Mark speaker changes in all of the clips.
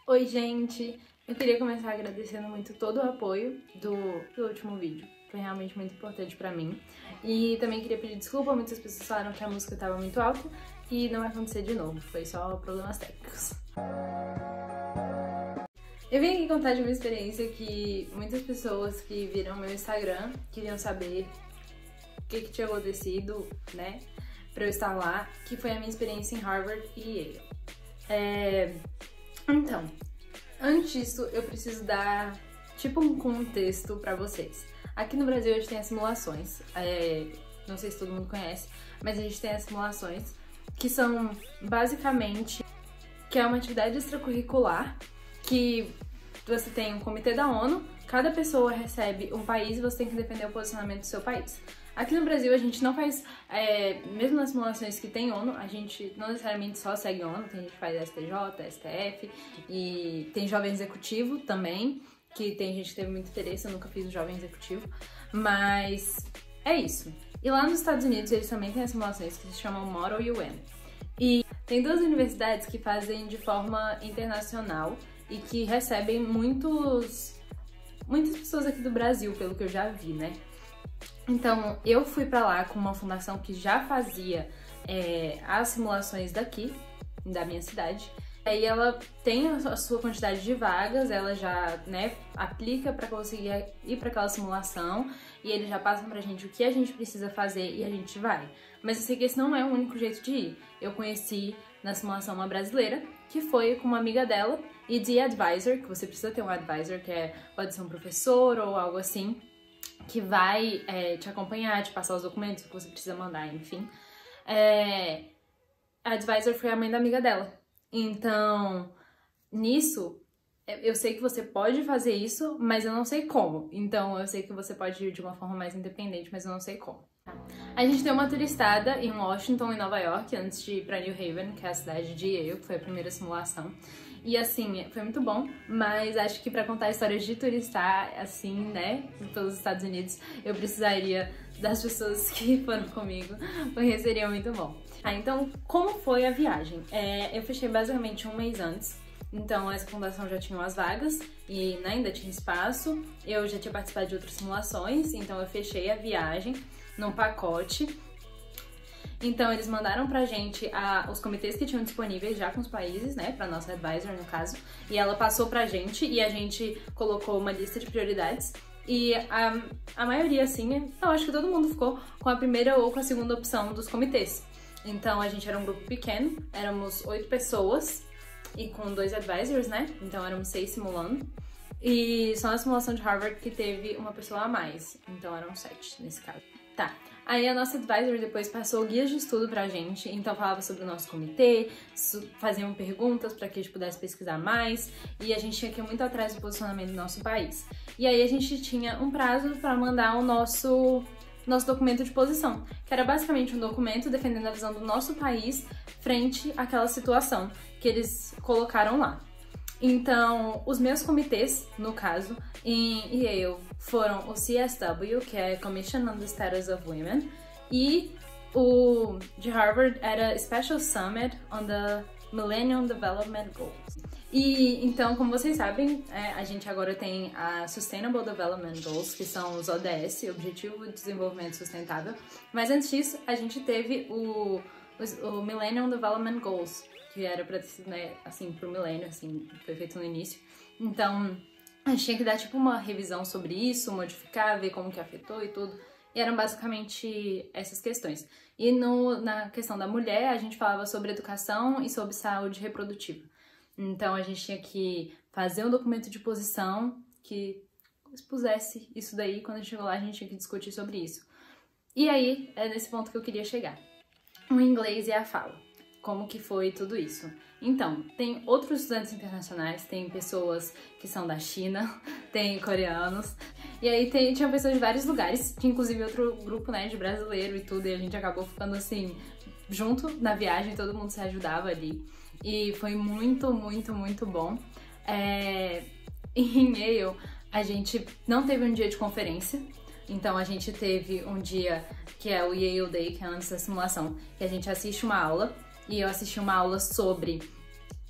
Speaker 1: Oi, gente! Eu queria começar agradecendo muito todo o apoio do último vídeo. Foi realmente muito importante pra mim. E também queria pedir desculpa, muitas pessoas falaram que a música estava muito alta e não vai acontecer de novo, foi só problemas técnicos. Eu vim aqui contar de uma experiência que muitas pessoas que viram meu Instagram queriam saber o que tinha acontecido, né, pra eu estar lá, que foi a minha experiência em Harvard e Yale. Então, antes disso, eu preciso dar tipo um contexto pra vocês. Aqui no Brasil a gente tem as simulações, não sei se todo mundo conhece, mas a gente tem as simulações que são basicamente que é uma atividade extracurricular que você tem um comitê da ONU, cada pessoa recebe um país e você tem que defender o posicionamento do seu país. Aqui no Brasil a gente não faz, mesmo nas simulações que tem ONU, a gente não necessariamente só segue ONU, tem gente que faz STJ, STF e tem jovem executivo também, que tem gente que teve muito interesse, eu nunca fiz o jovem executivo, mas é isso. E lá nos Estados Unidos eles também têm as simulações que se chamam Model UN. E tem duas universidades que fazem de forma internacional e que recebem muitas pessoas aqui do Brasil, pelo que eu já vi, né? Então, eu fui pra lá com uma fundação que já fazia as simulações daqui, da minha cidade. Aí ela tem a sua quantidade de vagas, ela já, né, aplica pra conseguir ir pra aquela simulação e eles já passam pra gente o que a gente precisa fazer e a gente vai. Mas eu sei que esse não é o único jeito de ir. Eu conheci na simulação uma brasileira, que foi com uma amiga dela, e de advisor, que você precisa ter um advisor, que pode ser um professor ou algo assim, que vai te acompanhar, te passar os documentos que você precisa mandar, enfim. A advisor foi a mãe da amiga dela. Então, nisso, eu sei que você pode fazer isso, mas eu não sei como. Então, eu sei que você pode ir de uma forma mais independente, mas eu não sei como. A gente deu uma turistada em Washington e Nova York antes de ir pra New Haven, que é a cidade de Yale, que foi a primeira simulação. E assim, foi muito bom, mas acho que pra contar histórias de turistar, assim, né, pelos Estados Unidos, eu precisaria das pessoas que foram comigo, porque seria muito bom. Então, como foi a viagem? Eu fechei basicamente um mês antes, então essa fundação já tinha as vagas e ainda tinha espaço. Eu já tinha participado de outras simulações, então eu fechei a viagem num pacote. Então eles mandaram pra gente os comitês que tinham disponíveis já com os países, né, pra nossa advisor no caso, e ela passou pra gente e a gente colocou uma lista de prioridades e a maioria, assim, eu acho que todo mundo ficou com a primeira ou com a segunda opção dos comitês. Então a gente era um grupo pequeno, éramos 8 pessoas e com 2 advisors, né, então éramos 6 simulando. E só na simulação de Harvard que teve uma pessoa a mais, então eram 7 nesse caso. Tá, aí a nossa advisor depois passou guias de estudo pra gente, então falava sobre o nosso comitê, faziam perguntas pra que a gente pudesse pesquisar mais, e a gente tinha que ir muito atrás do posicionamento do nosso país. E aí a gente tinha um prazo pra mandar o nosso documento de posição, que era basicamente um documento defendendo a visão do nosso país frente àquela situação que eles colocaram lá. Então, os meus comitês, no caso, em Yale, foram o CSW, que é Commission on the Status of Women, e o de Harvard era Special Summit on the Millennium Development Goals. E então, como vocês sabem, a gente agora tem a Sustainable Development Goals, que são os ODS, Objetivo de Desenvolvimento Sustentável, mas antes disso, a gente teve o Millennium Development Goals, que era pra ter sido, né, assim, pro milênio, assim, foi feito no início. Então, a gente tinha que dar, tipo, uma revisão sobre isso, modificar, ver como que afetou e tudo. E eram basicamente essas questões. E na questão da mulher, a gente falava sobre educação e sobre saúde reprodutiva. Então, a gente tinha que fazer um documento de posição que expusesse isso daí. Quando a gente chegou lá, a gente tinha que discutir sobre isso. E aí, é nesse ponto que eu queria chegar. O inglês e a fala. Como que foi tudo isso. Então, tem outros estudantes internacionais, tem pessoas que são da China, tem coreanos, e aí tinha pessoas de vários lugares, tinha inclusive outro grupo, né, de brasileiro e tudo, e a gente acabou ficando assim, junto na viagem, todo mundo se ajudava ali, e foi muito, muito, muito bom. Em Yale, a gente não teve um dia de conferência, então a gente teve um dia que é o Yale Day, que é antes da simulação, que a gente assiste uma aula, e eu assisti uma aula sobre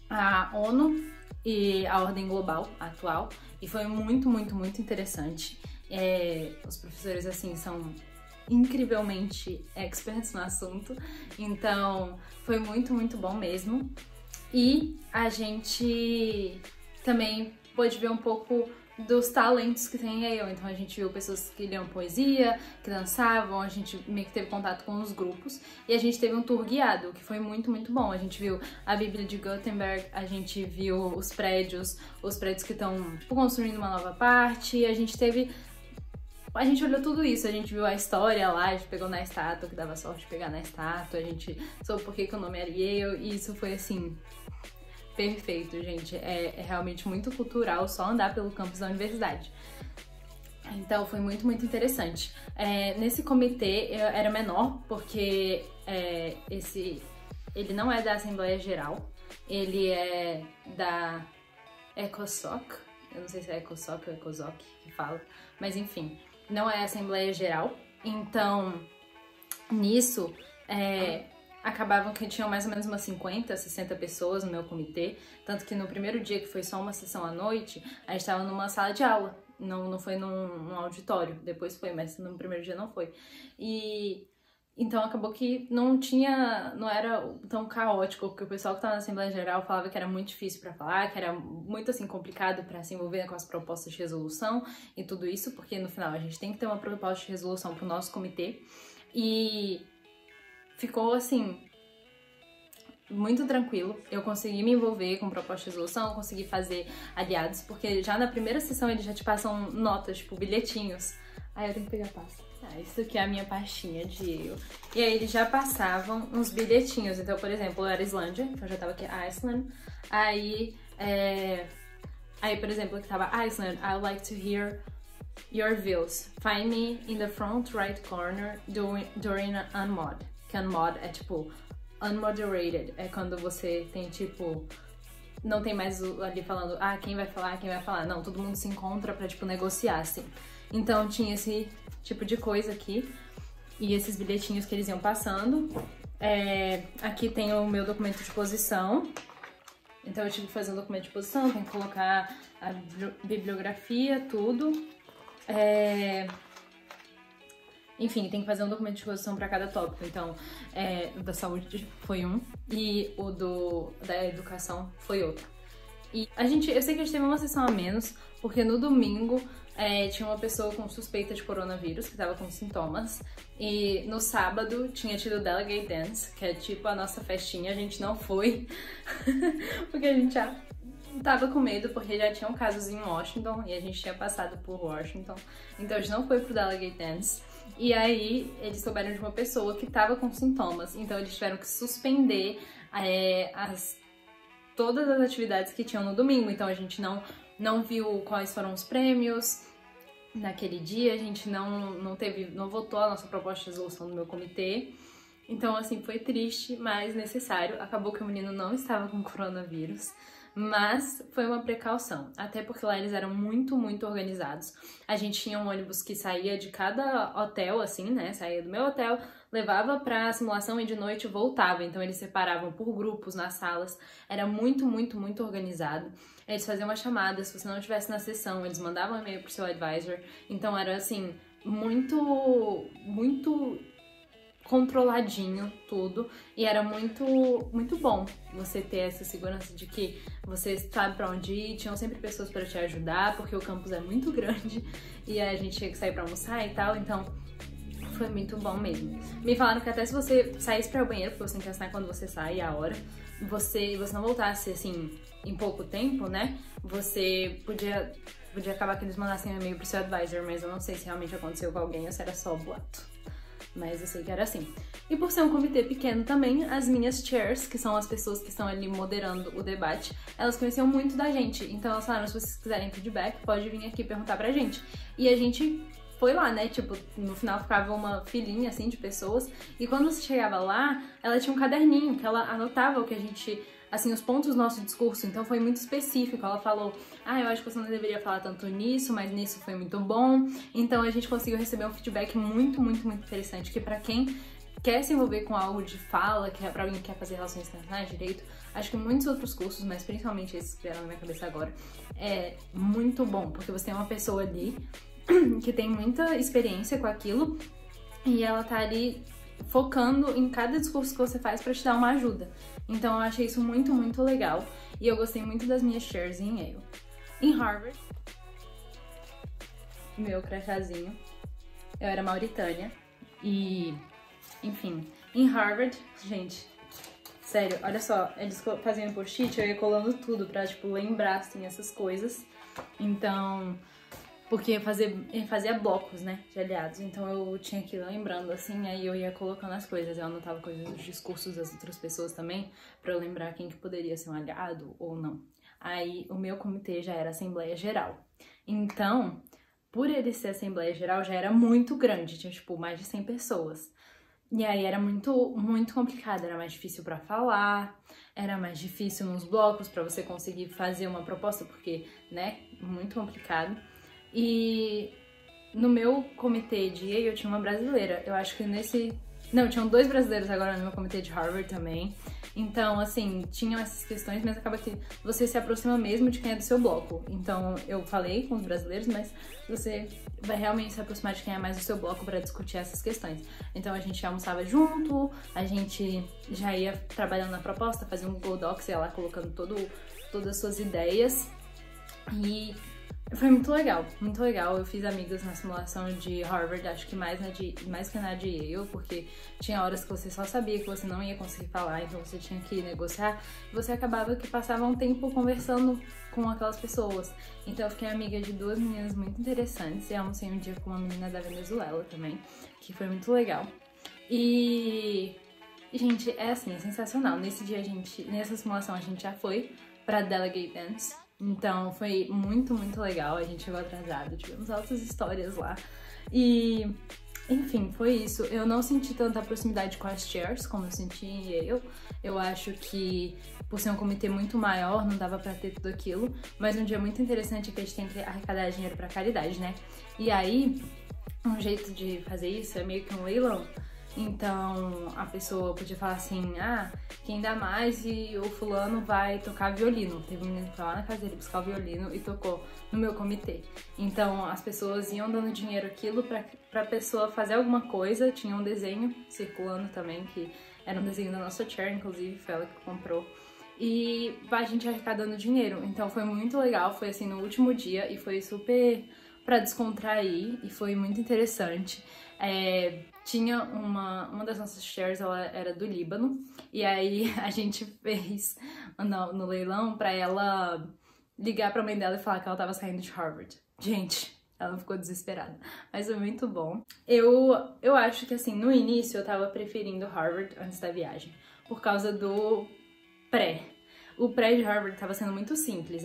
Speaker 1: a ONU e a ordem global atual, e foi muito, muito, muito interessante. Os professores, assim, são incrivelmente experts no assunto, então foi muito, muito bom mesmo. E a gente também pôde ver um pouco dos talentos que tem em Yale. Então a gente viu pessoas que liam poesia, que dançavam, a gente meio que teve contato com os grupos e a gente teve um tour guiado, que foi muito, muito bom. A gente viu a Bíblia de Gutenberg, a gente viu os prédios que estão tipo, construindo uma nova parte, a gente olhou tudo isso, a gente viu a história lá, a gente pegou na estátua, que dava sorte de pegar na estátua, a gente soube por que o nome era Yale, e isso foi assim, perfeito, gente. É realmente muito cultural só andar pelo campus da universidade. Então foi muito, muito interessante. Nesse comitê eu era menor, porque ele não é da Assembleia Geral, ele é da ECOSOC, eu não sei se é ECOSOC ou ECOSOC que fala, mas enfim, não é a Assembleia Geral. Então, nisso, acabavam que tinham mais ou menos umas 50, 60 pessoas no meu comitê, tanto que no primeiro dia, que foi só uma sessão à noite, a gente estava numa sala de aula, não foi num auditório, depois foi, mas no primeiro dia não foi. E então acabou que não era tão caótico, porque o pessoal que estava na Assembleia Geral falava que era muito difícil para falar, que era muito assim complicado para se envolver com as propostas de resolução e tudo isso, porque no final a gente tem que ter uma proposta de resolução para o nosso comitê. E ficou assim muito tranquilo. Eu consegui me envolver com proposta de resolução, consegui fazer aliados, porque já na primeira sessão eles já te passam notas, tipo bilhetinhos. Aí eu tenho que pegar a pasta. Isso aqui é a minha pastinha de eu. E aí eles já passavam uns bilhetinhos. Então, por exemplo, eu era Islândia, então eu já tava aqui, Iceland. Aí, por exemplo, aqui tava Iceland, I would like to hear your views. Find me in the front right corner during an unmod. Que unmod é tipo unmoderated. É quando você tem tipo... Não tem mais ali falando, quem vai falar, quem vai falar. Não, todo mundo se encontra pra, tipo, negociar, assim. Então tinha esse tipo de coisa aqui e esses bilhetinhos que eles iam passando. Aqui tem o meu documento de posição. Então eu tive que fazer um documento de posição, tem que colocar a bibliografia, tudo. Enfim, tem que fazer um documento de posição para cada tópico. Então, o da saúde foi um e o da educação foi outro. E eu sei que a gente teve uma sessão a menos, porque no domingo tinha uma pessoa com suspeita de coronavírus, que estava com sintomas. E no sábado tinha tido o Delegate Dance, que é tipo a nossa festinha. A gente não foi, porque a gente já tava com medo, porque já tinham casos em Washington, e a gente tinha passado por Washington. Então a gente não foi pro Delegate Dance. E aí eles souberam de uma pessoa que tava com sintomas, então eles tiveram que suspender todas as atividades que tinham no domingo. Então a gente não viu quais foram os prêmios naquele dia, a gente não votou a nossa proposta de resolução do meu comitê. Então, assim, foi triste, mas necessário. Acabou que o menino não estava com coronavírus, mas foi uma precaução, até porque lá eles eram muito, muito organizados. A gente tinha um ônibus que saía de cada hotel, assim, né? Saía do meu hotel, levava pra simulação e de noite voltava. Então eles separavam por grupos nas salas. Era muito, muito, muito organizado. Eles faziam uma chamada, se você não estivesse na sessão, eles mandavam um e-mail pro seu advisor. Então era, assim, muito, muito controladinho tudo, e era muito, muito bom você ter essa segurança de que você sabe pra onde ir, tinham sempre pessoas pra te ajudar, porque o campus é muito grande e a gente tinha que sair pra almoçar e tal, então foi muito bom mesmo. Me falaram que até se você saísse para o banheiro, porque você tem que assinar quando você sai, a hora, você não voltasse assim em pouco tempo, né, você podia acabar que eles mandassem um e-mail pro seu advisor, mas eu não sei se realmente aconteceu com alguém ou se era só boato. Mas eu sei que era assim. E por ser um comitê pequeno também, as minhas chairs, que são as pessoas que estão ali moderando o debate, elas conheciam muito da gente. Então elas falaram, se vocês quiserem feedback, pode vir aqui perguntar pra gente. E a gente foi lá, né? Tipo, no final ficava uma filinha, assim, de pessoas. E quando você chegava lá, ela tinha um caderninho que ela anotava o que a gente... assim, os pontos do nosso discurso, então foi muito específico. Ela falou, eu acho que você não deveria falar tanto nisso, mas nisso foi muito bom. Então a gente conseguiu receber um feedback muito, muito, muito interessante, que pra quem quer se envolver com algo de fala, que é pra alguém que quer fazer relações internacionais, direito, acho que muitos outros cursos, mas principalmente esses que vieram na minha cabeça agora, é muito bom, porque você tem uma pessoa ali que tem muita experiência com aquilo e ela tá ali focando em cada discurso que você faz pra te dar uma ajuda. Então eu achei isso muito, muito legal e eu gostei muito das minhas shares em Yale. Em Harvard, meu crachazinho, eu era Mauritânia e, enfim, em Harvard, gente, sério, olha só, eles faziam post-it, eu ia colando tudo pra, tipo, lembrar, assim, essas coisas. Então, porque eu fazia blocos, né, de aliados, então eu tinha que ir lembrando, assim, aí eu ia colocando as coisas, eu anotava coisas dos discursos das outras pessoas também, pra eu lembrar quem que poderia ser um aliado ou não. Aí, o meu comitê já era Assembleia Geral. Então, por ele ser Assembleia Geral, já era muito grande, tinha, tipo, mais de 100 pessoas. E aí era muito, muito complicado, era mais difícil pra falar, era mais difícil nos blocos pra você conseguir fazer uma proposta, porque, né, muito complicado. E no meu comitê de Yale eu tinha uma brasileira, eu acho que não, tinham 2 brasileiros agora no meu comitê de Harvard também. Então, assim, tinham essas questões, mas acaba que você se aproxima mesmo de quem é do seu bloco. Então, eu falei com os brasileiros, mas você vai realmente se aproximar de quem é mais do seu bloco para discutir essas questões. Então, a gente almoçava junto, a gente já ia trabalhando na proposta, fazia um Google Docs, ia lá colocando todas as suas ideias. E foi muito legal, muito legal. Eu fiz amigas na simulação de Harvard, acho que mais que na de Yale, porque tinha horas que você só sabia que você não ia conseguir falar, então você tinha que negociar, e você acabava que passava um tempo conversando com aquelas pessoas. Então eu fiquei amiga de 2 meninas muito interessantes, e almocei um dia com uma menina da Venezuela também, que foi muito legal. E, gente, é assim, é sensacional. Nesse dia nessa simulação a gente já foi pra Delegate Dance. Então foi muito, muito legal, a gente chegou atrasado, tivemos altas histórias lá. E, enfim, foi isso. Eu não senti tanta proximidade com as chairs como eu senti em Yale. Eu acho que, por ser um comitê muito maior, não dava pra ter tudo aquilo. Mas um dia muito interessante é que a gente tem que arrecadar dinheiro pra caridade, né? E aí, um jeito de fazer isso é meio que um leilão. Então, a pessoa podia falar assim, quem dá mais e o fulano vai tocar violino. Teve um menino que foi lá na casa dele buscar o violino e tocou no meu comitê. Então, as pessoas iam dando dinheiro aquilo pra pessoa fazer alguma coisa. Tinha um desenho circulando também, que era um desenho da nossa chair, inclusive, foi ela que comprou. E a gente arrecadando dinheiro. Então, foi muito legal, foi assim no último dia e foi super pra descontrair e foi muito interessante. Tinha uma das nossas shares, ela era do Líbano, e aí a gente fez no leilão pra ela ligar pra mãe dela e falar que ela tava saindo de Harvard. Gente, ela ficou desesperada, mas foi muito bom. Eu acho que assim, no início eu tava preferindo Harvard antes da viagem, por causa do pré. O pré de Harvard tava sendo muito simples,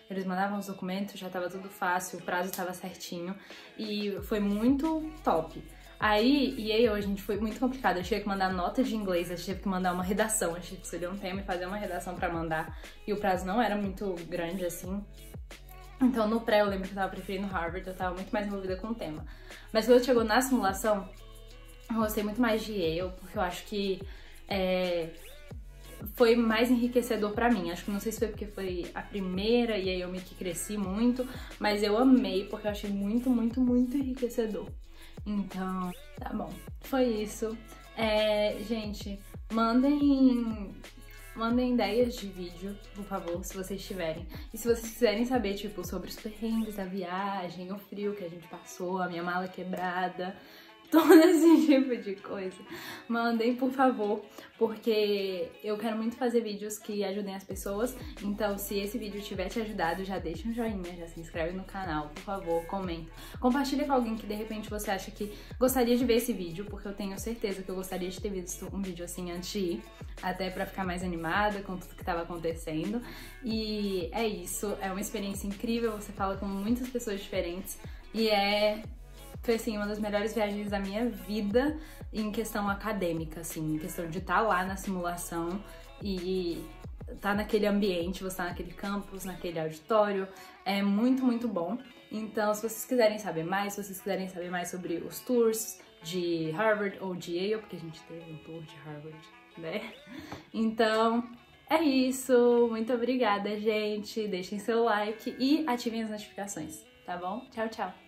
Speaker 1: eles mandavam os documentos, já tava tudo fácil, o prazo tava certinho, e foi muito top. Aí, a gente foi muito complicado, eu tive que mandar nota de inglês, eu tive que mandar uma redação, eu tive que escolher um tema e fazer uma redação pra mandar, e o prazo não era muito grande assim. Então no pré eu lembro que eu tava preferindo Harvard, eu tava muito mais envolvida com o tema. Mas quando chegou na simulação, eu gostei muito mais de Yale, porque eu acho que foi mais enriquecedor pra mim. Acho que não sei se foi porque foi a primeira e aí eu meio que cresci muito, mas eu amei porque eu achei muito, muito, muito enriquecedor. Então, tá bom. Foi isso. Gente, mandem ideias de vídeo, por favor, se vocês tiverem. E se vocês quiserem saber, tipo, sobre os perrengues da viagem, o frio que a gente passou, a minha mala quebrada, todo esse tipo de coisa, mandem, por favor, porque eu quero muito fazer vídeos que ajudem as pessoas. Então, se esse vídeo tiver te ajudado, já deixa um joinha, já se inscreve no canal, por favor, comenta. Compartilha com alguém que de repente você acha que gostaria de ver esse vídeo, porque eu tenho certeza que eu gostaria de ter visto um vídeo assim antes de ir, até pra ficar mais animada com tudo que tava acontecendo. E é isso, é uma experiência incrível, você fala com muitas pessoas diferentes e foi, assim, uma das melhores viagens da minha vida em questão acadêmica, assim, em questão de estar lá na simulação e estar naquele ambiente, você tá naquele campus, naquele auditório, é muito, muito bom. Então, se vocês quiserem saber mais, se vocês quiserem saber mais sobre os tours, de Harvard ou de Yale, porque a gente teve um tour de Harvard, né? Então, é isso. Muito obrigada, gente. Deixem seu like e ativem as notificações, tá bom? Tchau, tchau!